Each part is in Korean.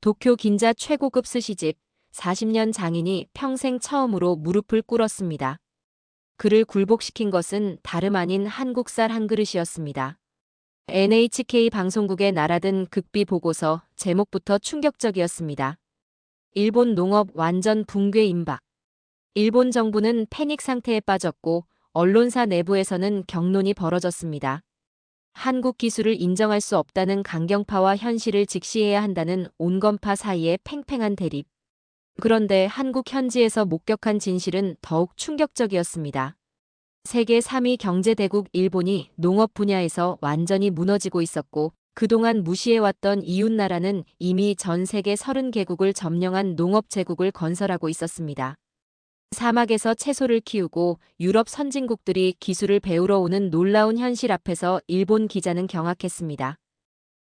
도쿄 긴자 최고급 스시집 40년 장인이 평생 처음으로 무릎을 꿇었습니다. 그를 굴복시킨 것은 다름 아닌 한국쌀 한 그릇이었습니다. NHK 방송국에 날아든 극비 보고서 제목부터 충격적이었습니다. 일본 농업 완전 붕괴 임박. 일본 정부는 패닉 상태에 빠졌고 언론사 내부에서는 격론이 벌어졌습니다. 한국 기술을 인정할 수 없다는 강경파와 현실을 직시해야 한다는 온건파 사이의 팽팽한 대립. 그런데 한국 현지에서 목격한 진실은 더욱 충격적이었습니다. 세계 3위 경제대국 일본이 농업 분야에서 완전히 무너지고 있었고 그동안 무시해왔던 이웃나라는 이미 전 세계 30개국을 점령한 농업 제국을 건설하고 있었습니다. 사막에서 채소를 키우고 유럽 선진국들이 기술을 배우러 오는 놀라운 현실 앞에서 일본 기자는 경악했습니다.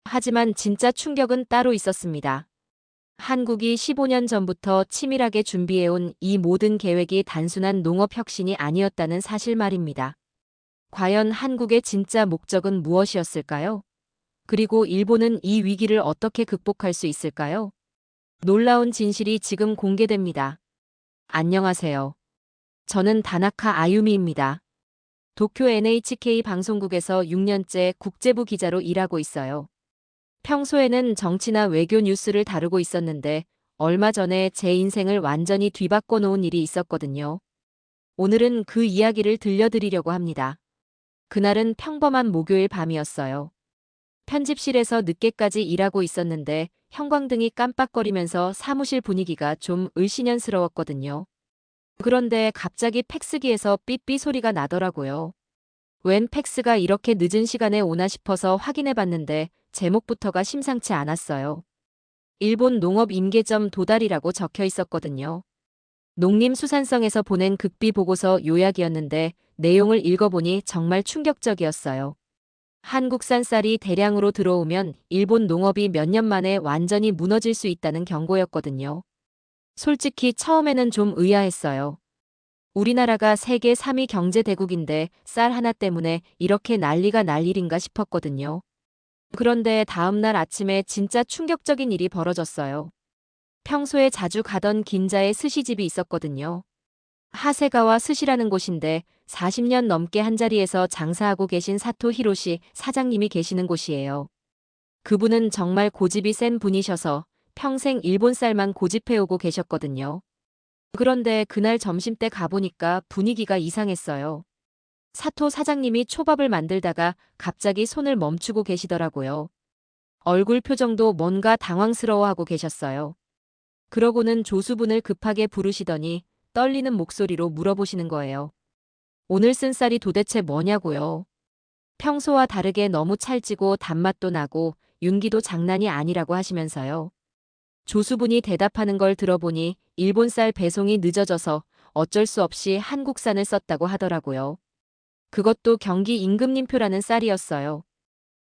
하지만 진짜 충격은 따로 있었습니다. 한국이 15년 전부터 치밀하게 준비해온 이 모든 계획이 단순한 농업 혁신이 아니었다는 사실 말입니다. 과연 한국의 진짜 목적은 무엇이었을까요? 그리고 일본은 이 위기를 어떻게 극복할 수 있을까요? 놀라운 진실이 지금 공개됩니다. 안녕하세요. 저는 다나카 아유미입니다. 도쿄 NHK 방송국에서 6년째 국제부 기자로 일하고 있어요. 평소에는 정치나 외교 뉴스를 다루고 있었는데 얼마 전에 제 인생을 완전히 뒤바꿔 놓은 일이 있었거든요. 오늘은 그 이야기를 들려드리려고 합니다. 그날은 평범한 목요일 밤이었어요. 편집실에서 늦게까지 일하고 있었는데 형광등이 깜빡거리면서 사무실 분위기가 좀 을씨년스러웠거든요. 그런데 갑자기 팩스기에서 삐삐 소리가 나더라고요. 웬 팩스가 이렇게 늦은 시간에 오나 싶어서 확인해 봤는데 제목부터가 심상치 않았어요. 일본 농업 임계점 도달이라고 적혀 있었거든요. 농림수산성에서 보낸 극비 보고서 요약이었는데 내용을 읽어보니 정말 충격적이었어요. 한국산 쌀이 대량으로 들어오면 일본 농업이 몇 년 만에 완전히 무너질 수 있다는 경고였거든요. 솔직히 처음에는 좀 의아했어요. 우리나라가 세계 3위 경제대국인데 쌀 하나 때문에 이렇게 난리가 날 일인가 싶었거든요. 그런데 다음날 아침에 진짜 충격적인 일이 벌어졌어요. 평소에 자주 가던 긴자에 스시집이 있었거든요. 하세가와 스시라는 곳인데 40년 넘게 한자리에서 장사하고 계신 사토 히로시 사장님이 계시는 곳이에요. 그분은 정말 고집이 센 분이셔서 평생 일본 쌀만 고집해오고 계셨거든요. 그런데 그날 점심때 가보니까 분위기가 이상했어요. 사토 사장님이 초밥을 만들다가 갑자기 손을 멈추고 계시더라고요. 얼굴 표정도 뭔가 당황스러워하고 계셨어요. 그러고는 조수분을 급하게 부르시더니 떨리는 목소리로 물어보시는 거예요. 오늘 쓴 쌀이 도대체 뭐냐고요. 평소와 다르게 너무 찰지고 단맛도 나고 윤기도 장난이 아니라고 하시면서요. 조수분이 대답하는 걸 들어보니 일본 쌀 배송이 늦어져서 어쩔 수 없이 한국산을 썼다고 하더라고요. 그것도 경기 임금님표라는 쌀이었어요.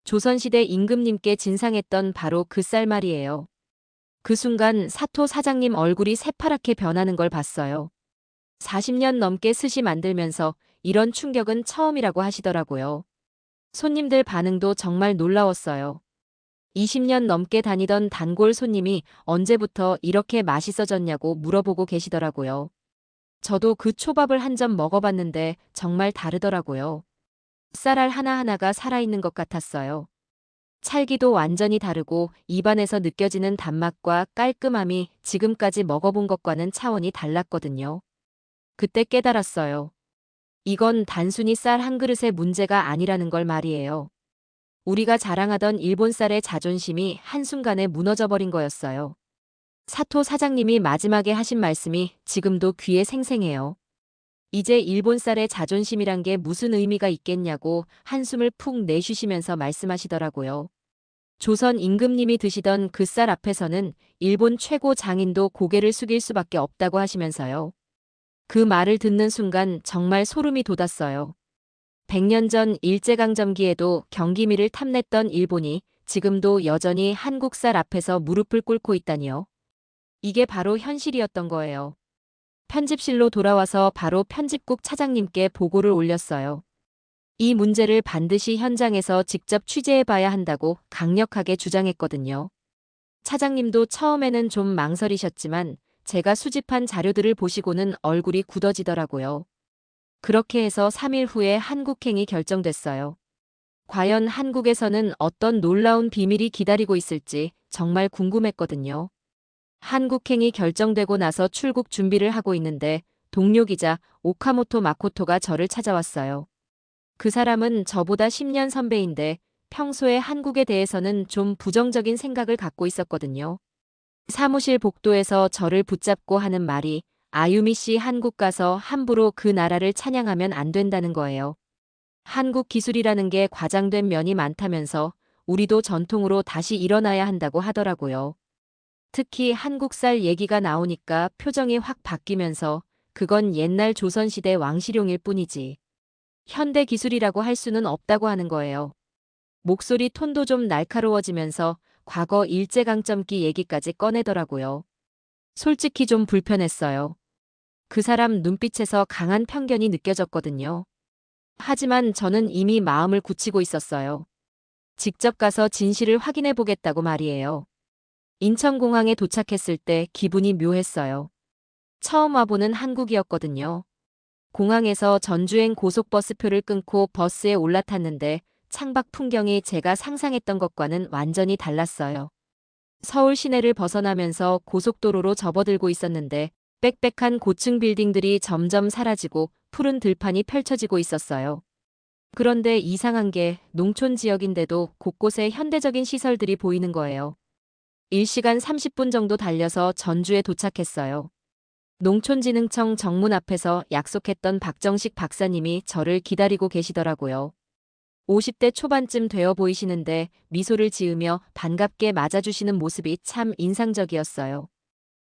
조선시대 임금님께 진상했던 바로 그 쌀 말이에요. 그 순간 사토 사장님 얼굴이 새파랗게 변하는 걸 봤어요. 40년 넘게 스시 만들면서 이런 충격은 처음이라고 하시더라고요. 손님들 반응도 정말 놀라웠어요. 20년 넘게 다니던 단골 손님이 언제부터 이렇게 맛있어졌냐고 물어보고 계시더라고요. 저도 그 초밥을 한 점 먹어봤는데 정말 다르더라고요. 쌀알 하나하나가 살아있는 것 같았어요. 찰기도 완전히 다르고 입안에서 느껴지는 단맛과 깔끔함이 지금까지 먹어본 것과는 차원이 달랐거든요. 그때 깨달았어요. 이건 단순히 쌀 한 그릇의 문제가 아니라는 걸 말이에요. 우리가 자랑하던 일본 쌀의 자존심이 한순간에 무너져버린 거였어요. 사토 사장님이 마지막에 하신 말씀이 지금도 귀에 생생해요. 이제 일본 쌀의 자존심이란 게 무슨 의미가 있겠냐고 한숨을 푹 내쉬시면서 말씀하시더라고요. 조선 임금님이 드시던 그 쌀 앞에서는 일본 최고 장인도 고개를 숙일 수밖에 없다고 하시면서요. 그 말을 듣는 순간 정말 소름이 돋았어요. 100년 전 일제강점기에도 경기미를 탐냈던 일본이 지금도 여전히 한국 쌀 앞에서 무릎을 꿇고 있다니요. 이게 바로 현실이었던 거예요. 편집실로 돌아와서 바로 편집국 차장님께 보고를 올렸어요. 이 문제를 반드시 현장에서 직접 취재해봐야 한다고 강력하게 주장했거든요. 차장님도 처음에는 좀 망설이셨지만 제가 수집한 자료들을 보시고는 얼굴이 굳어지더라고요. 그렇게 해서 3일 후에 한국행이 결정됐어요. 과연 한국에서는 어떤 놀라운 비밀이 기다리고 있을지 정말 궁금했거든요. 한국행이 결정되고 나서 출국 준비를 하고 있는데 동료 기자 오카모토 마코토가 저를 찾아왔어요. 그 사람은 저보다 10년 선배인데 평소에 한국에 대해서는 좀 부정적인 생각을 갖고 있었거든요. 사무실 복도에서 저를 붙잡고 하는 말이 아유미 씨 한국 가서 함부로 그 나라를 찬양하면 안 된다는 거예요. 한국 기술이라는 게 과장된 면이 많다면서 우리도 전통으로 다시 일어나야 한다고 하더라고요. 특히 한국살 얘기가 나오니까 표정이 확 바뀌면서 그건 옛날 조선시대 왕실용일 뿐이지. 현대 기술이라고 할 수는 없다고 하는 거예요. 목소리 톤도 좀 날카로워지면서 과거 일제강점기 얘기까지 꺼내더라고요. 솔직히 좀 불편했어요. 그 사람 눈빛에서 강한 편견이 느껴졌거든요. 하지만 저는 이미 마음을 굳히고 있었어요. 직접 가서 진실을 확인해 보겠다고 말이에요. 인천공항에 도착했을 때 기분이 묘했어요. 처음 와보는 한국이었거든요. 공항에서 전주행 고속버스표를 끊고 버스에 올라탔는데 창밖 풍경이 제가 상상했던 것과는 완전히 달랐어요. 서울 시내를 벗어나면서 고속도로로 접어들고 있었는데 빽빽한 고층 빌딩들이 점점 사라지고 푸른 들판이 펼쳐지고 있었어요. 그런데 이상한 게 농촌 지역인데도 곳곳에 현대적인 시설들이 보이는 거예요. 1시간 30분 정도 달려서 전주에 도착했어요. 농촌진흥청 정문 앞에서 약속했던 박정식 박사님이 저를 기다리고 계시더라고요. 50대 초반쯤 되어 보이시는데 미소를 지으며 반갑게 맞아주시는 모습이 참 인상적이었어요.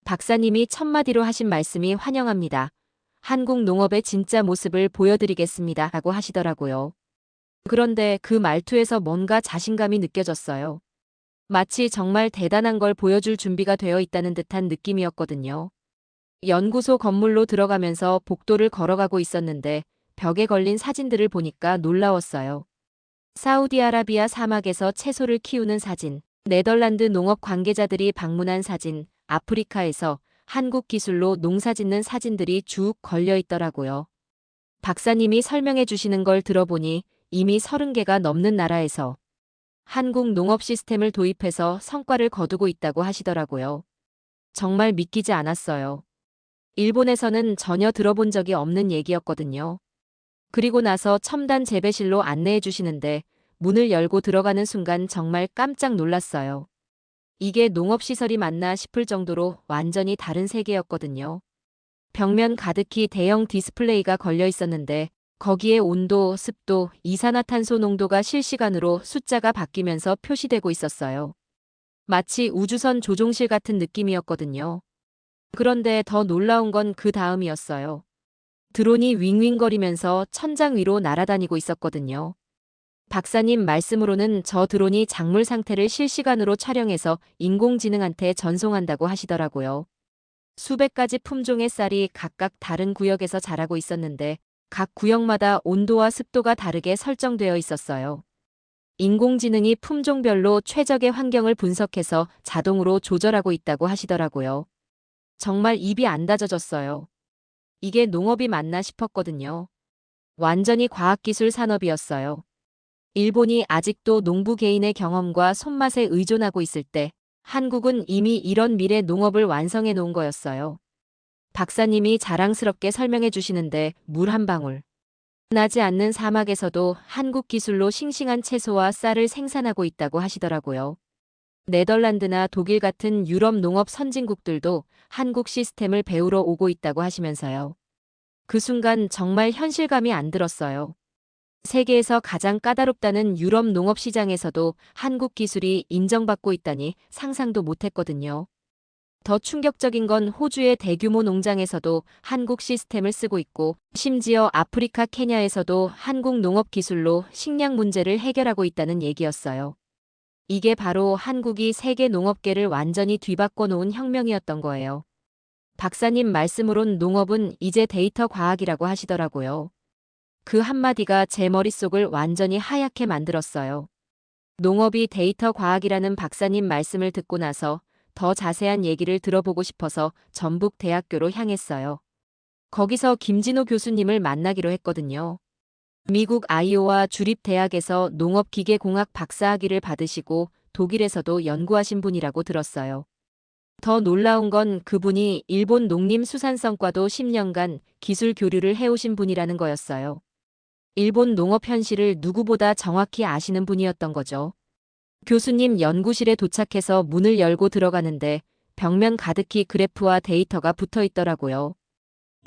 박사님이 첫마디로 하신 말씀이 환영합니다. 한국 농업의 진짜 모습을 보여드리겠습니다. 라고 하시더라고요. 그런데 그 말투에서 뭔가 자신감이 느껴졌어요. 마치 정말 대단한 걸 보여줄 준비가 되어 있다는 듯한 느낌이었거든요. 연구소 건물로 들어가면서 복도를 걸어가고 있었는데 벽에 걸린 사진들을 보니까 놀라웠어요. 사우디아라비아 사막에서 채소를 키우는 사진, 네덜란드 농업 관계자들이 방문한 사진, 아프리카에서 한국 기술로 농사 짓는 사진들이 쭉 걸려 있더라고요. 박사님이 설명해 주시는 걸 들어보니 이미 30개가 넘는 나라에서 한국 농업 시스템을 도입해서 성과를 거두고 있다고 하시더라고요. 정말 믿기지 않았어요. 일본에서는 전혀 들어본 적이 없는 얘기였거든요. 그리고 나서 첨단 재배실로 안내해 주시는데 문을 열고 들어가는 순간 정말 깜짝 놀랐어요. 이게 농업시설이 맞나 싶을 정도로 완전히 다른 세계였거든요. 벽면 가득히 대형 디스플레이가 걸려 있었는데 거기에 온도, 습도, 이산화탄소 농도가 실시간으로 숫자가 바뀌면서 표시되고 있었어요. 마치 우주선 조종실 같은 느낌이었거든요. 그런데 더 놀라운 건 그 다음이었어요. 드론이 윙윙거리면서 천장 위로 날아다니고 있었거든요. 박사님 말씀으로는 저 드론이 작물 상태를 실시간으로 촬영해서 인공지능한테 전송한다고 하시더라고요. 수백 가지 품종의 쌀이 각각 다른 구역에서 자라고 있었는데 각 구역마다 온도와 습도가 다르게 설정되어 있었어요. 인공지능이 품종별로 최적의 환경을 분석해서 자동으로 조절하고 있다고 하시더라고요. 정말 입이 안 닫아졌어요. 이게 농업이 맞나 싶었거든요. 완전히 과학기술 산업이었어요. 일본이 아직도 농부 개인의 경험과 손맛에 의존하고 있을 때 한국은 이미 이런 미래 농업을 완성해 놓은 거였어요. 박사님이 자랑스럽게 설명해 주시는데 물 한 방울 나지 않는 사막에서도 한국 기술로 싱싱한 채소와 쌀을 생산하고 있다고 하시더라고요. 네덜란드나 독일 같은 유럽 농업 선진국들도 한국 시스템을 배우러 오고 있다고 하시면서요. 그 순간 정말 현실감이 안 들었어요. 세계에서 가장 까다롭다는 유럽 농업 시장에서도 한국 기술이 인정받고 있다니 상상도 못했거든요. 더 충격적인 건 호주의 대규모 농장에서도 한국 시스템을 쓰고 있고 심지어 아프리카 케냐에서도 한국 농업 기술로 식량 문제를 해결하고 있다는 얘기였어요. 이게 바로 한국이 세계 농업계를 완전히 뒤바꿔 놓은 혁명이었던 거예요. 박사님 말씀으론 농업은 이제 데이터 과학이라고 하시더라고요. 그 한마디가 제 머릿속을 완전히 하얗게 만들었어요. 농업이 데이터 과학이라는 박사님 말씀을 듣고 나서 더 자세한 얘기를 들어보고 싶어서 전북대학교로 향했어요. 거기서 김진호 교수님을 만나기로 했거든요. 미국 아이오와 주립대학에서 농업기계공학 박사학위를 받으시고 독일에서도 연구하신 분이라고 들었어요. 더 놀라운 건 그분이 일본 농림수산성과도 10년간 기술 교류를 해오신 분이라는 거였어요. 일본 농업 현실을 누구보다 정확히 아시는 분이었던 거죠. 교수님 연구실에 도착해서 문을 열고 들어가는데 벽면 가득히 그래프와 데이터가 붙어 있더라고요.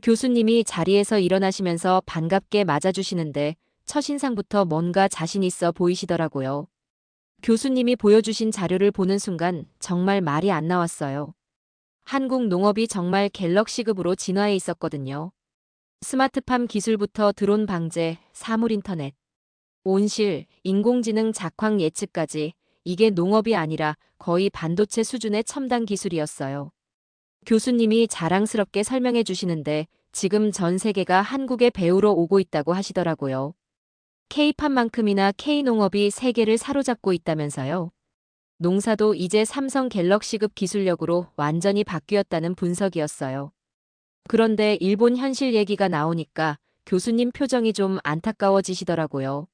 교수님이 자리에서 일어나시면서 반갑게 맞아주시는데 첫인상부터 뭔가 자신 있어 보이시더라고요. 교수님이 보여주신 자료를 보는 순간 정말 말이 안 나왔어요. 한국 농업이 정말 갤럭시급으로 진화해 있었거든요. 스마트팜 기술부터 드론 방제, 사물 인터넷, 온실, 인공지능 작황 예측까지 이게 농업이 아니라 거의 반도체 수준의 첨단 기술이었어요. 교수님이 자랑스럽게 설명해 주시는데 지금 전 세계가 한국에 배우러 오고 있다고 하시더라고요. K팝만큼이나 K농업이 세계를 사로잡고 있다면서요. 농사도 이제 삼성 갤럭시급 기술력으로 완전히 바뀌었다는 분석이었어요. 그런데 일본 현실 얘기가 나오니까 교수님 표정이 좀 안타까워지시더라고요.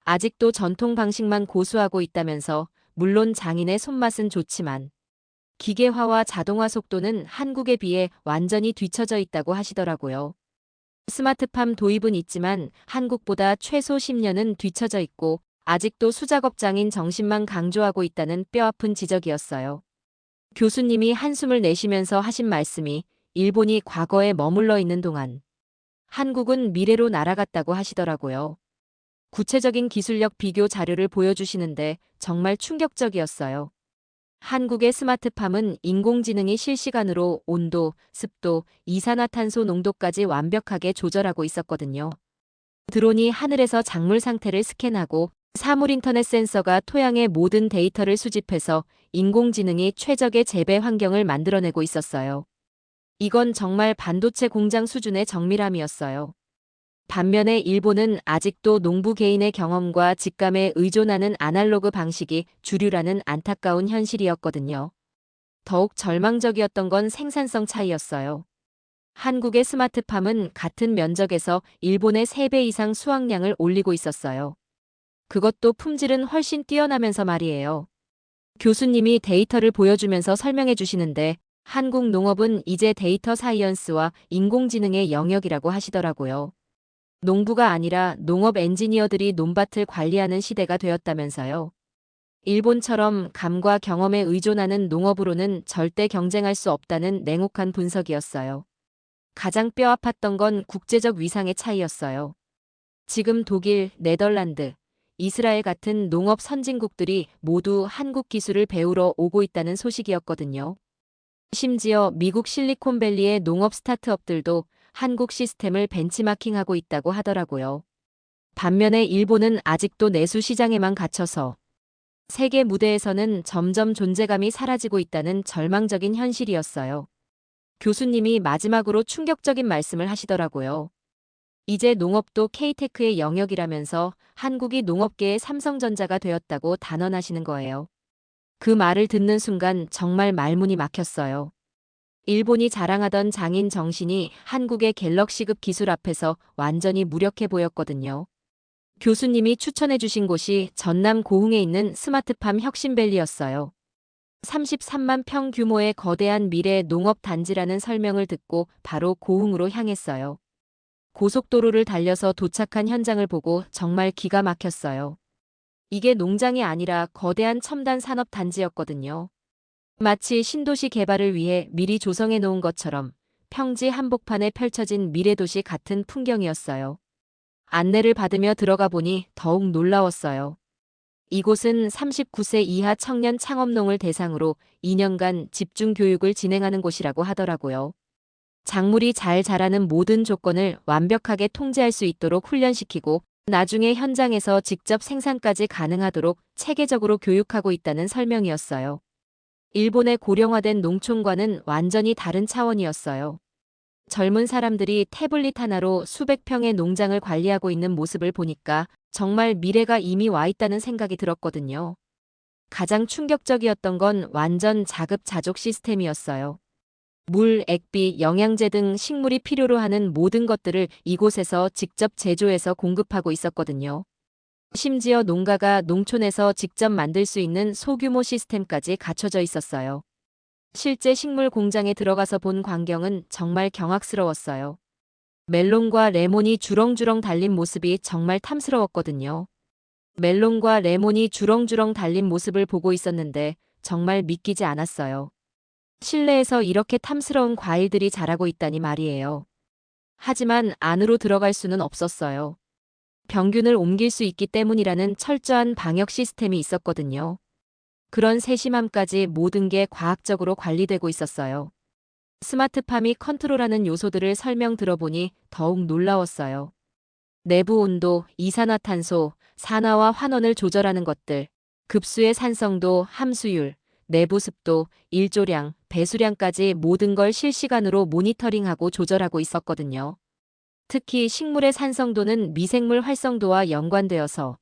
아직도 전통 방식만 고수하고 있다면서 물론 장인의 손맛은 좋지만 기계화와 자동화 속도는 한국에 비해 완전히 뒤처져 있다고 하시더라고요. 스마트팜 도입은 있지만 한국보다 최소 10년은 뒤처져 있고 아직도 수작업장인 정신만 강조하고 있다는 뼈아픈 지적이었어요. 교수님이 한숨을 내쉬면서 하신 말씀이 일본이 과거에 머물러 있는 동안 한국은 미래로 날아갔다고 하시더라고요. 구체적인 기술력 비교 자료를 보여주시는데 정말 충격적이었어요. 한국의 스마트팜은 인공지능이 실시간으로 온도, 습도, 이산화탄소 농도까지 완벽하게 조절하고 있었거든요. 드론이 하늘에서 작물 상태를 스캔하고 사물 인터넷 센서가 토양의 모든 데이터를 수집해서 인공지능이 최적의 재배 환경을 만들어내고 있었어요. 이건 정말 반도체 공장 수준의 정밀함이었어요. 반면에 일본은 아직도 농부 개인의 경험과 직감에 의존하는 아날로그 방식이 주류라는 안타까운 현실이었거든요. 더욱 절망적이었던 건 생산성 차이였어요. 한국의 스마트팜은 같은 면적에서 일본의 3배 이상 수확량을 올리고 있었어요. 그것도 품질은 훨씬 뛰어나면서 말이에요. 교수님이 데이터를 보여주면서 설명해 주시는데 한국 농업은 이제 데이터 사이언스와 인공지능의 영역이라고 하시더라고요. 농부가 아니라 농업 엔지니어들이 논밭을 관리하는 시대가 되었다면서요. 일본처럼 감과 경험에 의존하는 농업으로는 절대 경쟁할 수 없다는 냉혹한 분석이었어요. 가장 뼈아팠던 건 국제적 위상의 차이였어요. 지금 독일, 네덜란드, 이스라엘 같은 농업 선진국들이 모두 한국 기술을 배우러 오고 있다는 소식이었거든요. 심지어 미국 실리콘밸리의 농업 스타트업들도 한국 시스템을 벤치마킹하고 있다고 하더라고요. 반면에 일본은 아직도 내수 시장에만 갇혀서 세계 무대에서는 점점 존재감이 사라지고 있다는 절망적인 현실이었어요. 교수님이 마지막으로 충격적인 말씀을 하시더라고요. 이제 농업도 K테크의 영역이라면서 한국이 농업계의 삼성전자가 되었다고 단언하시는 거예요. 그 말을 듣는 순간 정말 말문이 막혔어요. 일본이 자랑하던 장인 정신이 한국의 갤럭시급 기술 앞에서 완전히 무력해 보였거든요. 교수님이 추천해 주신 곳이 전남 고흥에 있는 스마트팜 혁신밸리였어요. 33만 평 규모의 거대한 미래 농업 단지라는 설명을 듣고 바로 고흥으로 향했어요. 고속도로를 달려서 도착한 현장을 보고 정말 기가 막혔어요. 이게 농장이 아니라 거대한 첨단 산업 단지였거든요. 마치 신도시 개발을 위해 미리 조성해 놓은 것처럼 평지 한복판에 펼쳐진 미래도시 같은 풍경이었어요. 안내를 받으며 들어가 보니 더욱 놀라웠어요. 이곳은 39세 이하 청년 창업농을 대상으로 2년간 집중 교육을 진행하는 곳이라고 하더라고요. 작물이 잘 자라는 모든 조건을 완벽하게 통제할 수 있도록 훈련시키고 나중에 현장에서 직접 생산까지 가능하도록 체계적으로 교육하고 있다는 설명이었어요. 일본의 고령화된 농촌과는 완전히 다른 차원이었어요. 젊은 사람들이 태블릿 하나로 수백 평의 농장을 관리하고 있는 모습을 보니까 정말 미래가 이미 와 있다는 생각이 들었거든요. 가장 충격적이었던 건 완전 자급자족 시스템이었어요. 물, 액비, 영양제 등 식물이 필요로 하는 모든 것들을 이곳에서 직접 제조해서 공급하고 있었거든요. 심지어 농가가 농촌에서 직접 만들 수 있는 소규모 시스템까지 갖춰져 있었어요. 실제 식물 공장에 들어가서 본 광경은 정말 경악스러웠어요. 멜론과 레몬이 주렁주렁 달린 모습이 정말 탐스러웠거든요. 멜론과 레몬이 주렁주렁 달린 모습을 보고 있었는데 정말 믿기지 않았어요. 실내에서 이렇게 탐스러운 과일들이 자라고 있다니 말이에요. 하지만 안으로 들어갈 수는 없었어요. 병균을 옮길 수 있기 때문이라는 철저한 방역 시스템이 있었거든요. 그런 세심함까지 모든 게 과학적으로 관리되고 있었어요. 스마트팜이 컨트롤하는 요소들을 설명 들어보니 더욱 놀라웠어요. 내부 온도, 이산화탄소, 산화와 환원을 조절하는 것들, 급수의 산성도, 함수율, 내부 습도, 일조량, 배수량까지 모든 걸 실시간으로 모니터링하고 조절하고 있었거든요. 특히 식물의 산성도는 미생물 활성도와 연관되어서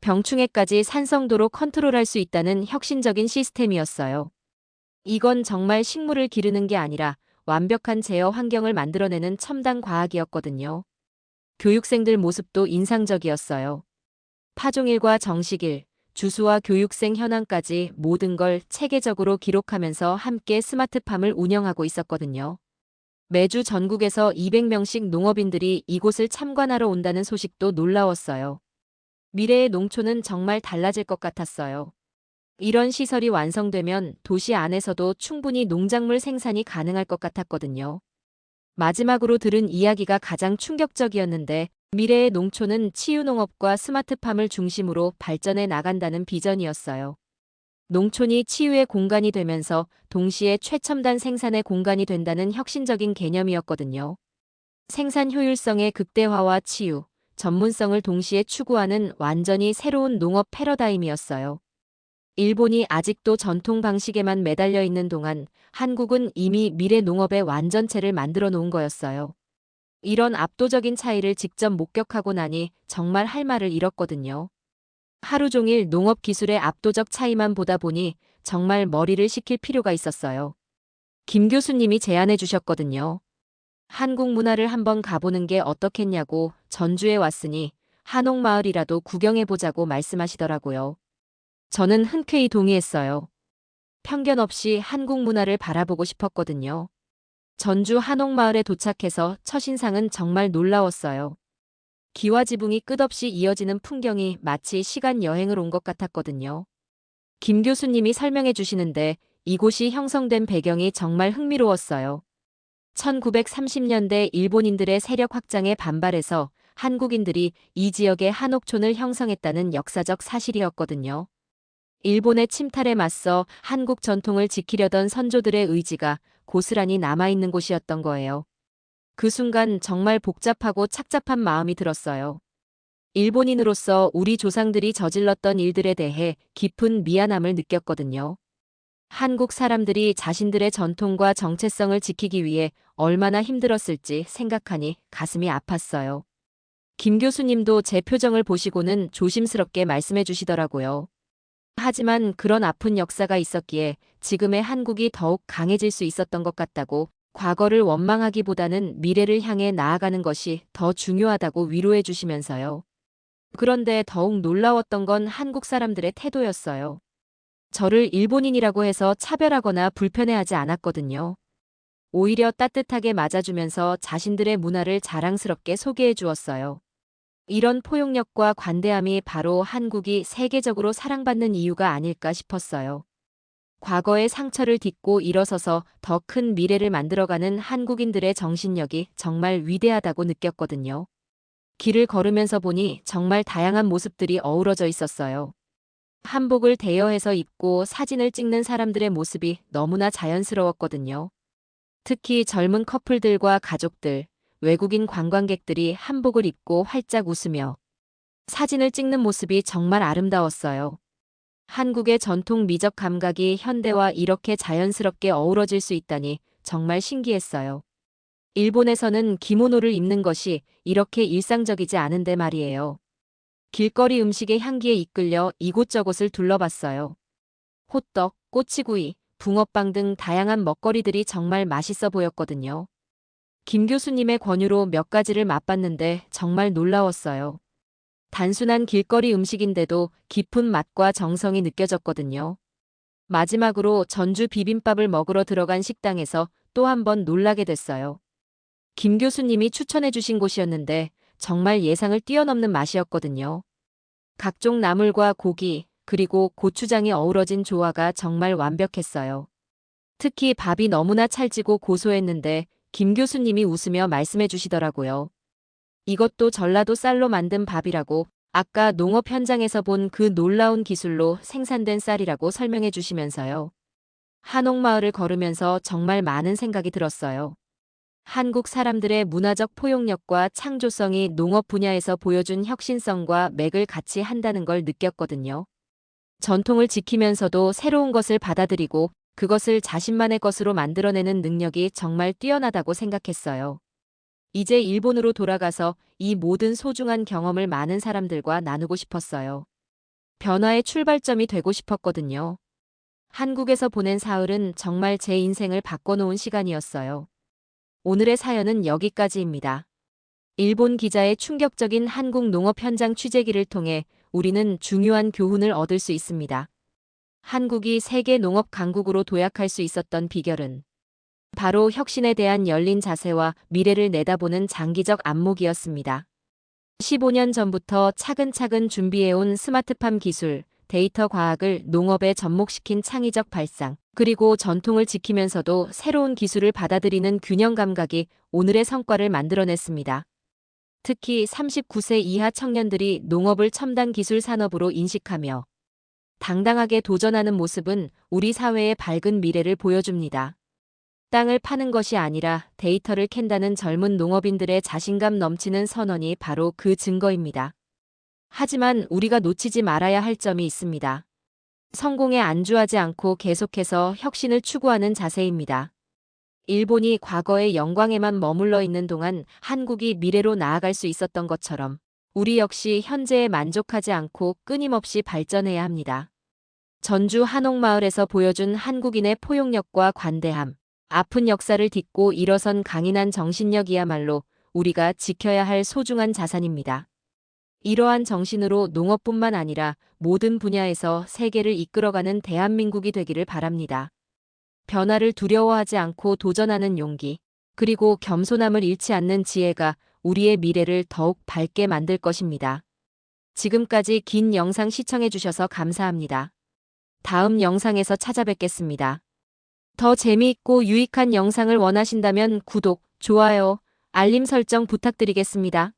병충해까지 산성도로 컨트롤할 수 있다는 혁신적인 시스템이었어요. 이건 정말 식물을 기르는 게 아니라 완벽한 제어 환경을 만들어내는 첨단 과학이었거든요. 교육생들 모습도 인상적이었어요. 파종일과 정식일, 주수와 교육생 현황까지 모든 걸 체계적으로 기록하면서 함께 스마트팜을 운영하고 있었거든요. 매주 전국에서 200명씩 농업인들이 이곳을 참관하러 온다는 소식도 놀라웠어요. 미래의 농촌은 정말 달라질 것 같았어요. 이런 시설이 완성되면 도시 안에서도 충분히 농작물 생산이 가능할 것 같았거든요. 마지막으로 들은 이야기가 가장 충격적이었는데 미래의 농촌은 치유농업과 스마트팜을 중심으로 발전해 나간다는 비전이었어요. 농촌이 치유의 공간이 되면서 동시에 최첨단 생산의 공간이 된다는 혁신적인 개념이었거든요. 생산 효율성의 극대화와 치유, 전문성을 동시에 추구하는 완전히 새로운 농업 패러다임이었어요. 일본이 아직도 전통 방식에만 매달려 있는 동안 한국은 이미 미래 농업의 완전체를 만들어 놓은 거였어요. 이런 압도적인 차이를 직접 목격하고 나니 정말 할 말을 잃었거든요. 하루 종일 농업 기술의 압도적 차이만 보다 보니 정말 머리를 식힐 필요가 있었어요. 김 교수님이 제안해 주셨거든요. 한국 문화를 한번 가보는 게 어떻겠냐고 전주에 왔으니 한옥마을이라도 구경해 보자고 말씀하시더라고요. 저는 흔쾌히 동의했어요. 편견 없이 한국 문화를 바라보고 싶었거든요. 전주 한옥마을에 도착해서 첫인상은 정말 놀라웠어요. 기와 지붕이 끝없이 이어지는 풍경이 마치 시간 여행을 온 것 같았거든요. 김 교수님이 설명해 주시는데 이곳이 형성된 배경이 정말 흥미로웠어요. 1930년대 일본인들의 세력 확장에 반발해서 한국인들이 이 지역의 한옥촌을 형성했다는 역사적 사실이었거든요. 일본의 침탈에 맞서 한국 전통을 지키려던 선조들의 의지가 고스란히 남아있는 곳이었던 거예요. 그 순간 정말 복잡하고 착잡한 마음이 들었어요. 일본인으로서 우리 조상들이 저질렀던 일들에 대해 깊은 미안함을 느꼈거든요. 한국 사람들이 자신들의 전통과 정체성을 지키기 위해 얼마나 힘들었을지 생각하니 가슴이 아팠어요. 김 교수님도 제 표정을 보시고는 조심스럽게 말씀해 주시더라고요. 하지만 그런 아픈 역사가 있었기에 지금의 한국이 더욱 강해질 수 있었던 것 같다고, 과거를 원망하기보다는 미래를 향해 나아가는 것이 더 중요하다고 위로해 주시면서요. 그런데 더욱 놀라웠던 건 한국 사람들의 태도였어요. 저를 일본인이라고 해서 차별하거나 불편해하지 않았거든요. 오히려 따뜻하게 맞아주면서 자신들의 문화를 자랑스럽게 소개해 주었어요. 이런 포용력과 관대함이 바로 한국이 세계적으로 사랑받는 이유가 아닐까 싶었어요. 과거의 상처를 딛고 일어서서 더 큰 미래를 만들어가는 한국인들의 정신력이 정말 위대하다고 느꼈거든요. 길을 걸으면서 보니 정말 다양한 모습들이 어우러져 있었어요. 한복을 대여해서 입고 사진을 찍는 사람들의 모습이 너무나 자연스러웠거든요. 특히 젊은 커플들과 가족들, 외국인 관광객들이 한복을 입고 활짝 웃으며 사진을 찍는 모습이 정말 아름다웠어요. 한국의 전통 미적 감각이 현대와 이렇게 자연스럽게 어우러질 수 있다니 정말 신기했어요. 일본에서는 기모노를 입는 것이 이렇게 일상적이지 않은데 말이에요. 길거리 음식의 향기에 이끌려 이곳저곳을 둘러봤어요. 호떡, 꼬치구이, 붕어빵 등 다양한 먹거리들이 정말 맛있어 보였거든요. 김 교수님의 권유로 몇 가지를 맛봤는데 정말 놀라웠어요. 단순한 길거리 음식인데도 깊은 맛과 정성이 느껴졌거든요. 마지막으로 전주 비빔밥을 먹으러 들어간 식당에서 또 한 번 놀라게 됐어요. 김 교수님이 추천해 주신 곳이었는데 정말 예상을 뛰어넘는 맛이었거든요. 각종 나물과 고기, 그리고 고추장이 어우러진 조화가 정말 완벽했어요. 특히 밥이 너무나 찰지고 고소했는데 김 교수님이 웃으며 말씀해 주시더라고요. 이것도 전라도 쌀로 만든 밥이라고, 아까 농업 현장에서 본 그 놀라운 기술로 생산된 쌀이라고 설명해 주시면서요. 한옥마을을 걸으면서 정말 많은 생각이 들었어요. 한국 사람들의 문화적 포용력과 창조성이 농업 분야에서 보여준 혁신성과 맥을 같이 한다는 걸 느꼈거든요. 전통을 지키면서도 새로운 것을 받아들이고 그것을 자신만의 것으로 만들어내는 능력이 정말 뛰어나다고 생각했어요. 이제 일본으로 돌아가서 이 모든 소중한 경험을 많은 사람들과 나누고 싶었어요. 변화의 출발점이 되고 싶었거든요. 한국에서 보낸 사흘은 정말 제 인생을 바꿔놓은 시간이었어요. 오늘의 사연은 여기까지입니다. 일본 기자의 충격적인 한국 농업 현장 취재기를 통해 우리는 중요한 교훈을 얻을 수 있습니다. 한국이 세계 농업 강국으로 도약할 수 있었던 비결은 바로 혁신에 대한 열린 자세와 미래를 내다보는 장기적 안목이었습니다. 15년 전부터 차근차근 준비해온 스마트팜 기술, 데이터 과학을 농업에 접목시킨 창의적 발상, 그리고 전통을 지키면서도 새로운 기술을 받아들이는 균형 감각이 오늘의 성과를 만들어냈습니다. 특히 39세 이하 청년들이 농업을 첨단 기술 산업으로 인식하며 당당하게 도전하는 모습은 우리 사회의 밝은 미래를 보여줍니다. 땅을 파는 것이 아니라 데이터를 캔다는 젊은 농업인들의 자신감 넘치는 선언이 바로 그 증거입니다. 하지만 우리가 놓치지 말아야 할 점이 있습니다. 성공에 안주하지 않고 계속해서 혁신을 추구하는 자세입니다. 일본이 과거의 영광에만 머물러 있는 동안 한국이 미래로 나아갈 수 있었던 것처럼 우리 역시 현재에 만족하지 않고 끊임없이 발전해야 합니다. 전주 한옥마을에서 보여준 한국인의 포용력과 관대함, 아픈 역사를 딛고 일어선 강인한 정신력이야말로 우리가 지켜야 할 소중한 자산입니다. 이러한 정신으로 농업뿐만 아니라 모든 분야에서 세계를 이끌어가는 대한민국이 되기를 바랍니다. 변화를 두려워하지 않고 도전하는 용기, 그리고 겸손함을 잃지 않는 지혜가 우리의 미래를 더욱 밝게 만들 것입니다. 지금까지 긴 영상 시청해주셔서 감사합니다. 다음 영상에서 찾아뵙겠습니다. 더 재미있고 유익한 영상을 원하신다면 구독, 좋아요, 알림 설정 부탁드리겠습니다.